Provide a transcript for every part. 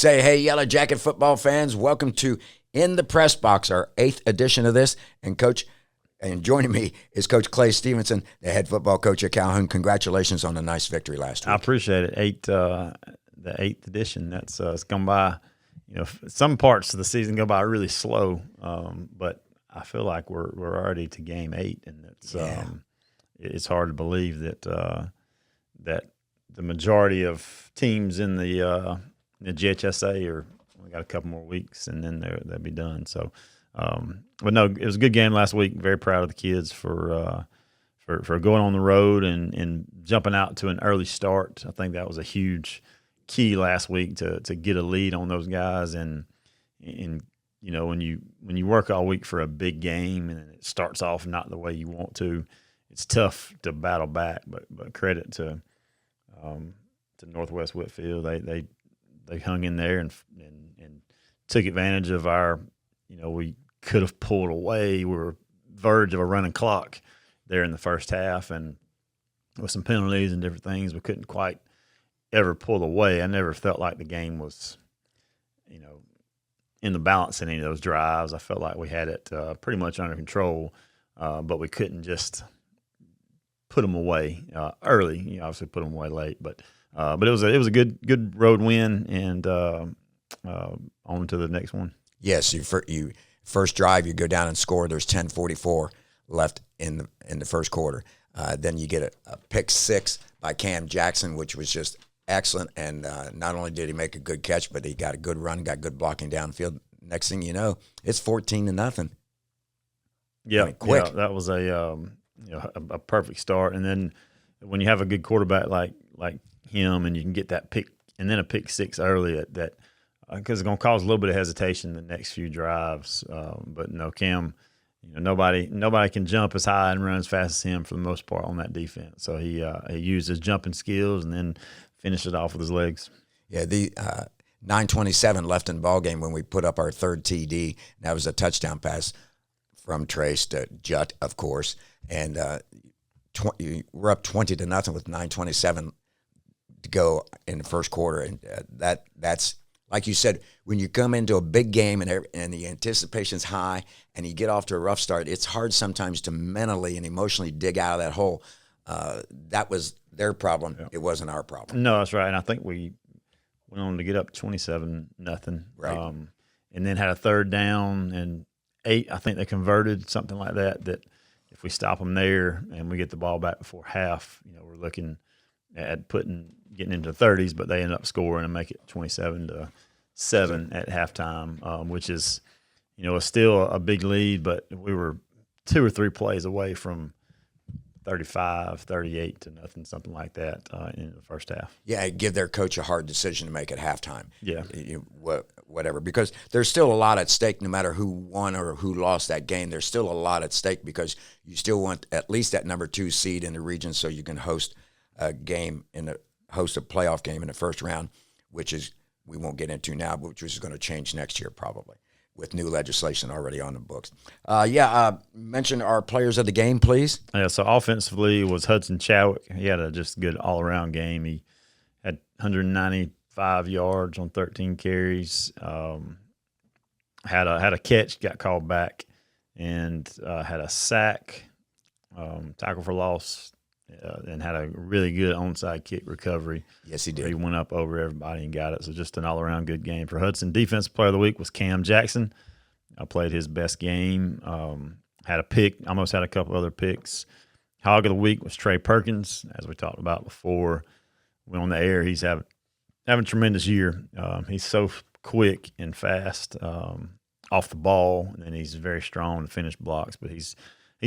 Say, hey, Yellow Jacket football fans, welcome to In the Press Box, our 8th edition of this. And joining me is Coach Clay Stevenson, the head football coach at Calhoun. Congratulations on a nice victory last week. I appreciate it. The 8th edition. That's it's gone by. Some parts of the season go by really slow, but I feel like we're already to game 8, and it's hard to believe that that the majority of teams in the GHSA we got a couple more weeks, and then they'll be done. So, but no, it was a good game last week. Very proud of the kids for going on the road and jumping out to an early start. I think that was a huge key last week to get a lead on those guys. And when you work all week for a big game and it starts off not the way you want to, it's tough to battle back. But credit to Northwest Whitfield, they hung in there and took advantage of our. We could have pulled away. We were verge of a running clock there in the first half, and with some penalties and different things, we couldn't quite ever pull away. I never felt like the game was, in the balance in any of those drives. I felt like we had it pretty much under control, but we couldn't just put them away early. Obviously put them away late, but it was a good road win, and on to the next one. Yes, you first drive, you go down and score. There's 10:44 left in the first quarter. Then you get a pick six by Cam Jackson, which was just excellent. And not only did he make a good catch, but he got a good run, got good blocking downfield. Next thing you know, it's 14-0. Yeah, quick. Yeah, that was a perfect start. And then when you have a good quarterback like him, and you can get that pick and then a pick six early that because it's going to cause a little bit of hesitation the next few drives. But no, Cam, nobody can jump as high and run as fast as him for the most part on that defense. So he used his jumping skills and then finished it off with his legs. Yeah, the 9:27 left in the ball game when we put up our third TD. That was a touchdown pass from Trace to Jutt, of course, and we're up 20-0 with 9:27 to go in the first quarter, and that's. Like you said, when you come into a big game and the anticipation's high and you get off to a rough start, it's hard sometimes to mentally and emotionally dig out of that hole. That was their problem. Yeah. It wasn't our problem. No, that's right. And I think we went on to get up 27-0. Right. And then had a third down and 8. I think they converted something like that if we stop them there and we get the ball back before half, we're looking at getting into the 30s, but they end up scoring and make it 27-7 at halftime, which is, is still a big lead, but we were 2 or 3 plays away from 35, 38-0, something like that in the first half. Yeah, give their coach a hard decision to make at halftime. Yeah. Whatever, because there's still a lot at stake no matter who won or who lost that game. There's still a lot at stake because you still want at least that number 2 seed in the region so you can host a playoff game in the first round, which is we won't get into now, but which is going to change next year probably with new legislation already on the books. Mention our players of the game, please. Yeah, so offensively was Hudson Chowick. He had a just good all-around game. He had 195 yards on 13 carries. Had a catch, got called back, and had a sack, tackle for loss. And had a really good onside kick recovery. Yes, he did. He went up over everybody and got it. So just an all-around good game for Hudson. Defensive player of the week was Cam Jackson. Played his best game. Had a pick. Almost had a couple other picks. Hog of the week was Trey Perkins, as we talked about before. Went on the air. He's having a tremendous year. He's so quick and fast off the ball, and he's very strong to finish blocks. But he's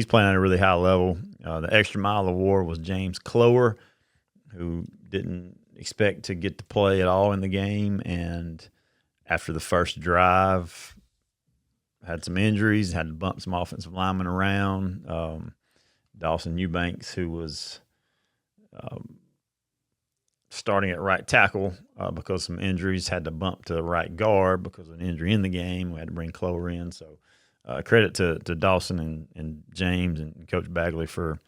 playing at a really high level. The Extra Mile Award was James Clower, who didn't expect to get to play at all in the game. And after the first drive, had some injuries, had to bump some offensive linemen around. Dawson Eubanks, who was starting at right tackle because of some injuries, had to bump to right guard because of an injury in the game. We had to bring Clower in. So credit to Dawson and James and Coach Bagley for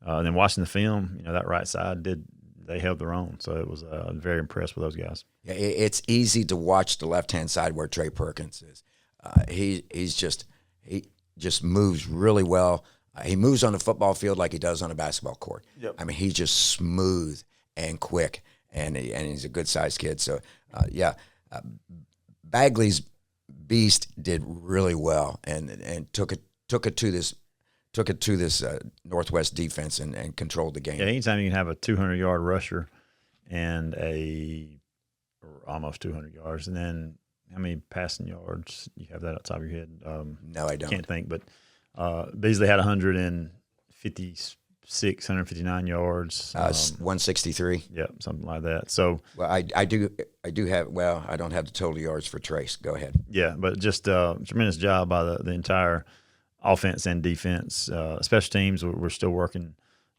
then watching the film. That right side did they held their own. So it was very impressed with those guys. Yeah, it's easy to watch the left-hand side where Trey Perkins is. He just moves really well. He moves on the football field like he does on a basketball court. Yep. I mean, he's just smooth and quick, and he's a good-sized kid. So, Bagley's beast did really well and took it to this Northwest defense and controlled the game. Yeah, anytime you can have a 200-yard rusher and or almost 200 yards, and then how many passing yards? You have that on top of your head? No, I don't. Can't think, but Beasley had 156, 159 yards. 163. Yeah, something like that. So, well, I do have. Well, I don't have the total yards for Trace. Go ahead. Yeah, but just a tremendous job by the entire offense and defense. Special teams, we're still working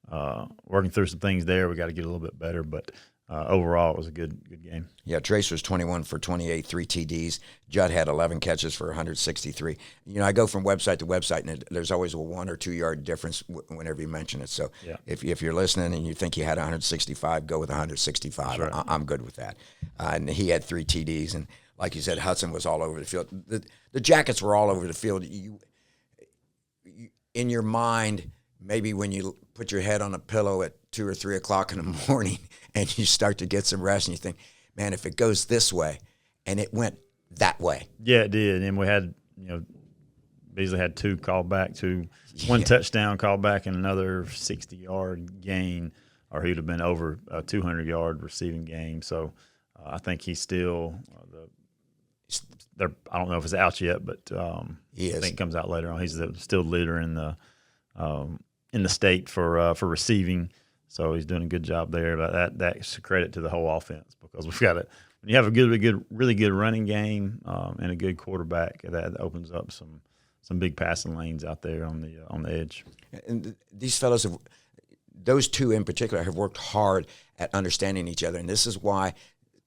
through some things there. We got to get a little bit better, but overall, it was a good game. Yeah, Trace was 21 for 28, 3 TDs. Judd had 11 catches for 163. You know, I go from website to website, and there's always a 1 or 2 yard difference whenever you mention it. So if you're listening and you think you had 165, go with 165. Right. I'm good with that. And he had 3 TDs, and like you said, Hudson was all over the field. The Jackets were all over the field. You in your mind, maybe when you put your head on a pillow at 2 or 3 o'clock in the morning and you start to get some rest and you think, man, if it goes this way, and it went that way. Yeah, it did. And we had, Beasley had 2 called back, one touchdown called back and another 60-yard gain, or he would have been over a 200-yard receiving gain. So I think he's still I don't know if it's out yet, but he is. I think it comes out later on. He's still the leader in the state for receiving, so he's doing a good job there. But that's a credit to the whole offense, because we've got when you have a really good running game and a good quarterback, that opens up some big passing lanes out there on the edge. And these fellows those 2 in particular have worked hard at understanding each other, and this is why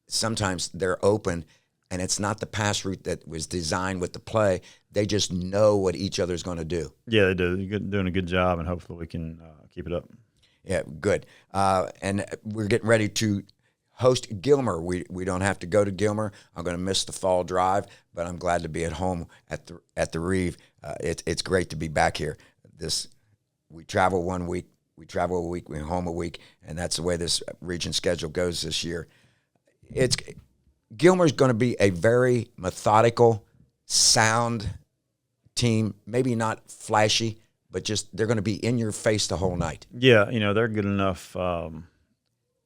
sometimes they're open. And it's not the pass route that was designed with the play. They just know what each other's going to do. Yeah, they do. They're doing a good job, and hopefully we can keep it up. Yeah, good. And we're getting ready to host Gilmer. We don't have to go to Gilmer. I'm going to miss the fall drive, but I'm glad to be at home at the Reeve. It's great to be back here. We travel 1 week. We travel a week. We're home a week, and that's the way this region schedule goes this year. Gilmer's going to be a very methodical, sound team. Maybe not flashy, but just they're going to be in your face the whole night. Yeah, they're good enough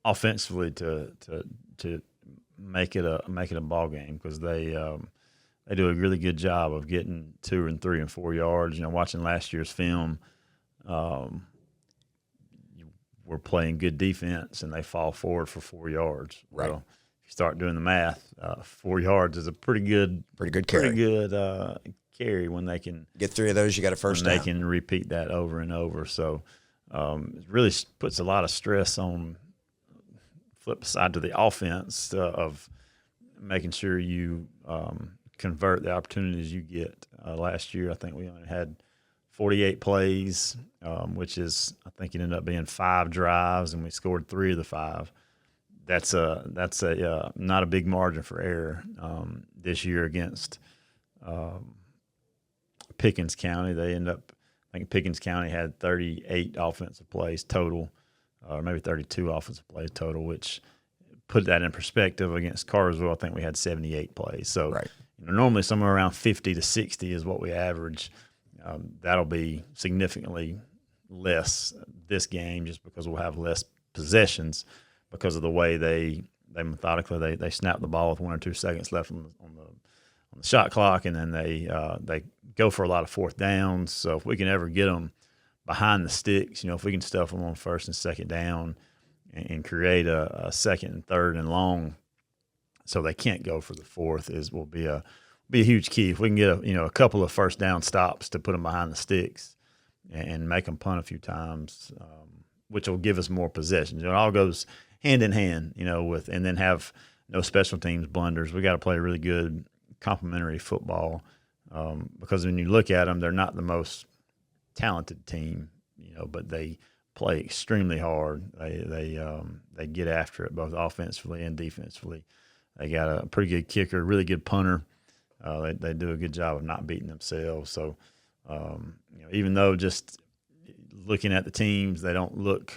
offensively to make it a ball game, because they do a really good job of getting 2 and 3 and 4 yards. Watching last year's film, we're playing good defense and they fall forward for 4 yards. Right. Well, if you start doing the math, 4 yards is a pretty good carry when they can get 3 of those. You got a first down. They can repeat that over and over. So it really puts a lot of stress on flip side to the offense of making sure you convert the opportunities you get. Last year, I think we only had 48 plays, which is, I think it ended up being 5 drives, and we scored 3 of the 5. That's not a big margin for error this year against Pickens County. They end up, I think Pickens County had 38 offensive plays total, or maybe 32 offensive plays total, which put that in perspective. Against Cartersville, I think we had 78 plays. So right. Normally somewhere around 50 to 60 is what we average. That'll be significantly less this game, just because we'll have less possessions because of the way they methodically they snap the ball with 1 or 2 seconds left on the shot clock, and then they go for a lot of 4th downs. So if we can ever get them behind the sticks, if we can stuff them on 1st and 2nd down and create a 2nd and 3rd and long, so they can't go for the 4th, will be a huge key. If we can get a couple of 1st down stops to put them behind the sticks and make them punt a few times, which will give us more possessions. It all goes hand in hand, and then have no special teams blunders. We got to play really good complementary football, because when you look at them, they're not the most talented team, but they play extremely hard. They get after it both offensively and defensively. They got a pretty good kicker, really good punter. They do a good job of not beating themselves. So, even though just looking at the teams, they don't look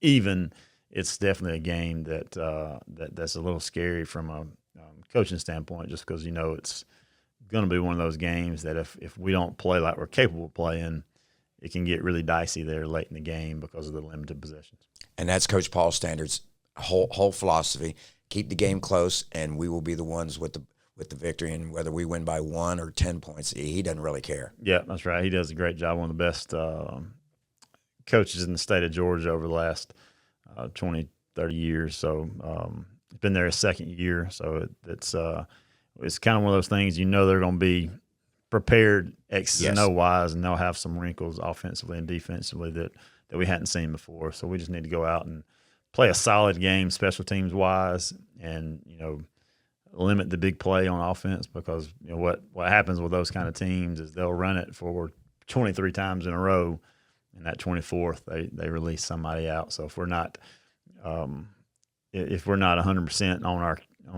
even, it's definitely a game that's a little scary from a coaching standpoint, just because it's going to be one of those games that if we don't play like we're capable of playing, it can get really dicey there late in the game because of the limited possessions. And that's Coach Paul Standard's whole philosophy: keep the game close, and we will be the ones with the victory. And whether we win by 1 or 10 points, he doesn't really care. Yeah, that's right. He does a great job. One of the best coaches in the state of Georgia over the last 20, 30 years. So it's been there his second year. So it's kind of one of those things, they're going to be prepared X's and O wise, and they'll have some wrinkles offensively and defensively that we hadn't seen before. So we just need to go out and play a solid game special teams wise, and limit the big play on offense, because what happens with those kind of teams is they'll run it for 23 times in a row, and that 24th they release somebody out. So if we're not 100% on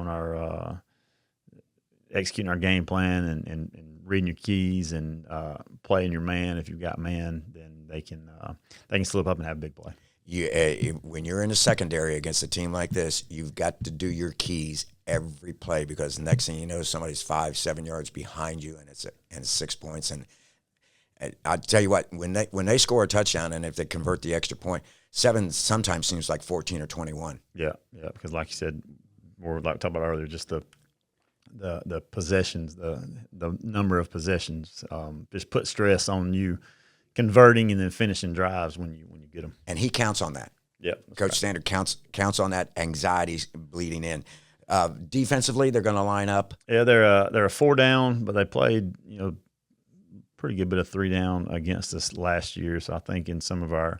our executing our game plan and reading your keys and playing your man, if you've got man, then they can slip up and have a big play. When you're in a secondary against a team like this, you've got to do your keys every play, because the next thing you know, somebody's 5-7 yards behind you, and it's 6 points. And I tell you what, when they score a touchdown, and if they convert the extra point, 7 sometimes seems like 14 or 21. Yeah, because like you said, or like we talked about earlier, just the possessions, the number of possessions, just put stress on you converting and then finishing drives when you get them. And he counts on that. Yeah, Coach Standard counts on that. Anxiety's bleeding in. Defensively, they're going to line up. Yeah, they're a 4 down, but they played pretty good bit of 3 down against us last year. So I think in some of our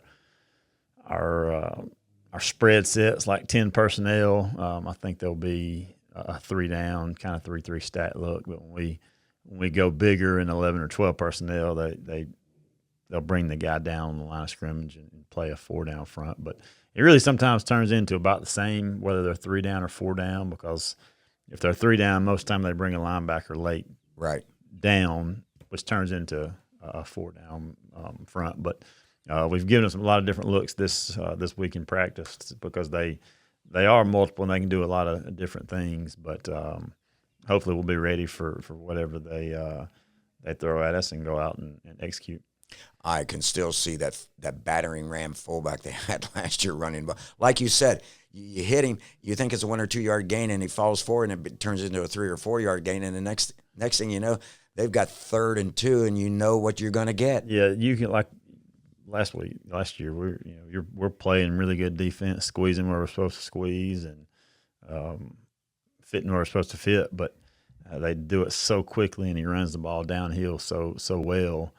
spread sets, like 10 personnel, I think there'll be a 3 down, kind of 3-3 stat look. But when we go bigger in 11 or 12 personnel, they'll bring the guy down on the line of scrimmage and play a 4 down front. But it really sometimes turns into about the same, whether they're 3 down or 4 down, because if they're 3 down, most of the time they bring a linebacker late down, which turns into a 4 down front. But we've given them a lot of different looks this week in practice, because they are multiple and they can do a lot of different things. But hopefully we'll be ready for whatever they throw at us and go out and execute. I can still see that battering ram fullback they had last year running. But like you said, you hit him, you think it's a 1 or 2 yard gain, and he falls forward, and it turns into a 3 or 4 yard gain. And the next thing you know, they've got 3rd and 2, and you know what you're going to get. Yeah, you can, like last year, we're playing really good defense, squeezing where we're supposed to squeeze, and fitting where we're supposed to fit. But they do it so quickly, and he runs the ball downhill so well.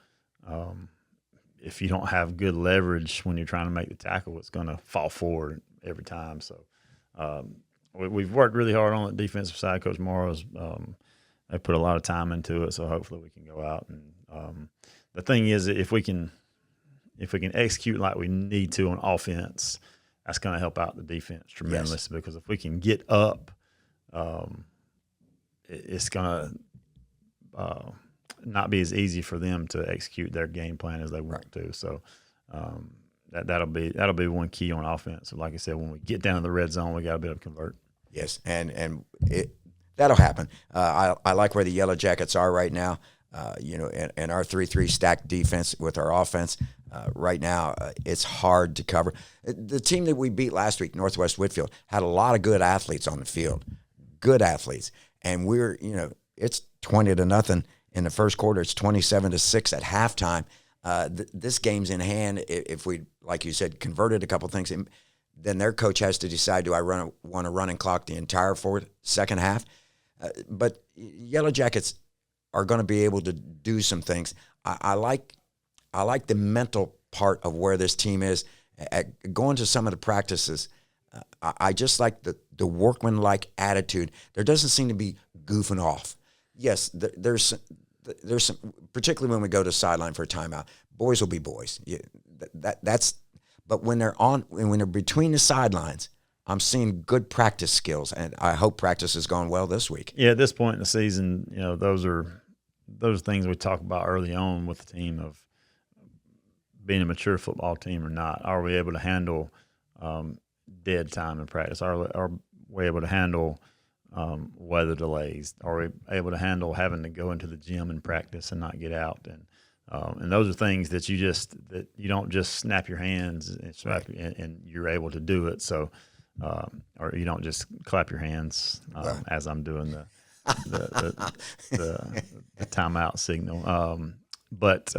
If you don't have good leverage when you're trying to make the tackle, it's going to fall forward every time. So we've worked really hard on the defensive side. Coach Morrow's they put a lot of time into it, so hopefully we can go out. And the thing is, if we can execute like we need to on offense, that's going to help out the defense tremendously. Because if we can get up, it's going to not be as easy for them to execute their game plan as they want to. So that'll be one key on offense. So like I said, when we get down to the red zone, we got to be able to convert. Yes, and that'll happen. I like where the Yellow Jackets are right now. In our 3-3 stacked defense with our offense right now, it's hard to cover. The team that we beat last week, Northwest Whitfield, had a lot of good athletes on the field, and we're it's 20-0. In the first quarter, it's 27-6 at halftime. This game's in hand. If we, like you said, converted a couple things, then their coach has to decide, do I want to running clock the entire second half? But Yellow Jackets are going to be able to do some things. I like the mental part of where this team is. Going to some of the practices, I just like the workman-like attitude. There doesn't seem to be goofing off. Yes, there's some, particularly when we go to sideline for a timeout. Boys will be boys. That's But when they're between the sidelines, I'm seeing good practice skills, and I hope practice has gone well this week. Yeah, at this point in the season, those are things we talk about early on with the team of being a mature football team or not. Are we able to handle dead time in practice? Are we able to handle weather delays? Are we able to handle having to go into the gym and practice and not get out? And those are things that you don't just snap your hands and you're able to do it. So, or you don't just clap your hands as I'm doing the timeout signal. But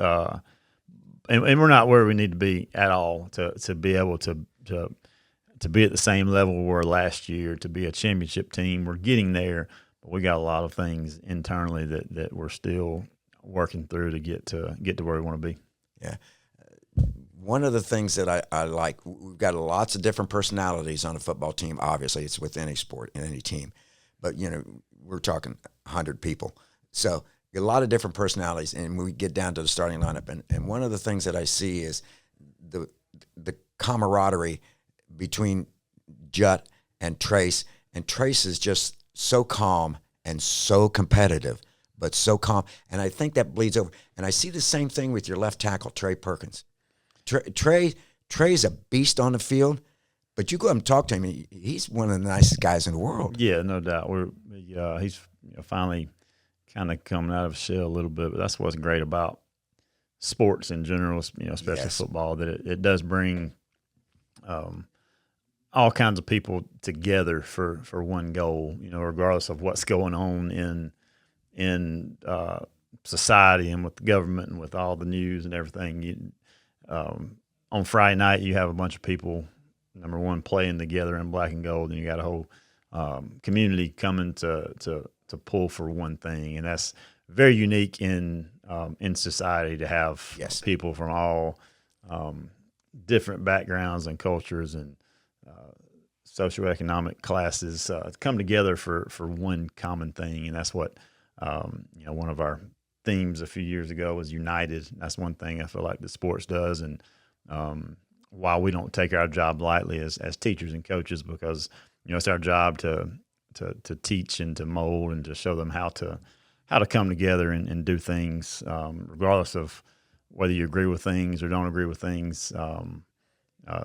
we're not where we need to be at all to be able to be at the same level we were last year, to be a championship team. We're getting there, but we got a lot of things internally that we're still working through to get to where we want to be. Yeah. One of the things that I like, we've got lots of different personalities on a football team. Obviously, it's with any sport and any team. But, we're talking 100 people. So a lot of different personalities, and we get down to the starting lineup. And one of the things that I see is the camaraderie between Jut and Trace. And Trace is just so calm and so competitive, but so calm. And I think that bleeds over. And I see the same thing with your left tackle, Trey Perkins. Trey's a beast on the field, but you go up and talk to him, he's one of the nicest guys in the world. Yeah, no doubt. He's finally kind of coming out of his shell a little bit, but that's what's great about sports in general, especially football, that it does bring all kinds of people together for one goal, regardless of what's going on in society and with the government and with all the news and everything. On Friday night, you have a bunch of people, number one, playing together in black and gold, and you got a whole community coming to pull for one thing, and that's very unique in society to have people from all different backgrounds and cultures and socioeconomic classes come together for one common thing, and that's what one of our themes a few years ago was united. That's one thing I feel like the sports does, and while we don't take our job lightly as teachers and coaches, because it's our job to teach and to mold and to show them how to come together and do things, regardless of whether you agree with things or don't agree with things.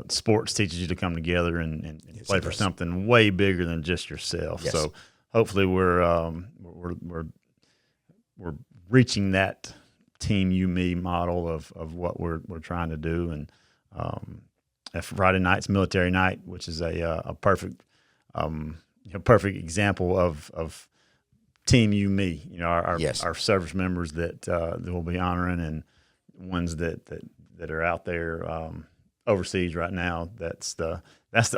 Sports teaches you to come together and play for something way bigger than just yourself. Yes. So hopefully we're reaching that team you me model of what we're trying to do. And Friday night's military night, which is a perfect perfect example of team you me. Our service members that we'll be honoring, and ones that are out there overseas right now. That's the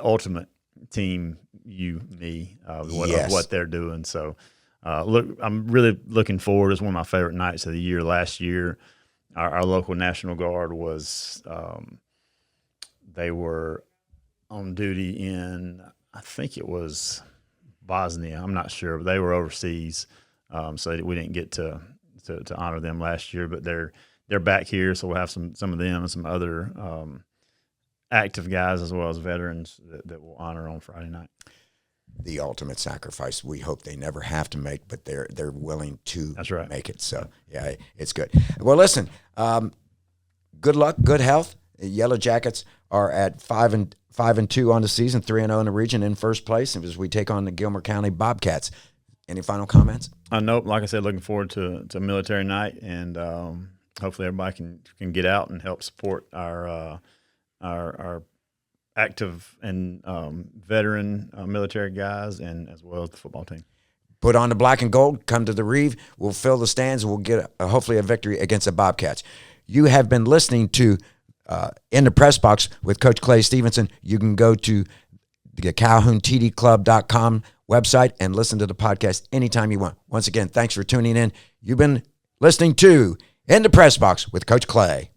ultimate team you me of what they're doing. So. I'm really looking forward. It's one of my favorite nights of the year. Last year, our local National Guard was they were on duty in, I think it was Bosnia. I'm not sure, but they were overseas, so we didn't get to honor them last year. But they're back here, so we'll have some of them and some other active guys as well as veterans that we'll honor on Friday night. The ultimate sacrifice we hope they never have to make, but they're willing to make it. So, yeah, it's good. Well, listen, good luck, good health. Yellow Jackets are at 5-2 on the season, 3-0 in the region, in first place as we take on the Gilmer County Bobcats. Any final comments? Nope. Like I said, looking forward to military night, and hopefully everybody can get out and help support our active and veteran military guys, and as well as the football team. Put on the black and gold, come to the Reeve. We'll fill the stands, and we'll get hopefully a victory against the Bobcats. You have been listening to In the Press Box with Coach Clay Stevenson. You can go to the CalhounTDClub.com website and listen to the podcast anytime you want. Once again, thanks for tuning in. You've been listening to In the Press Box with Coach Clay.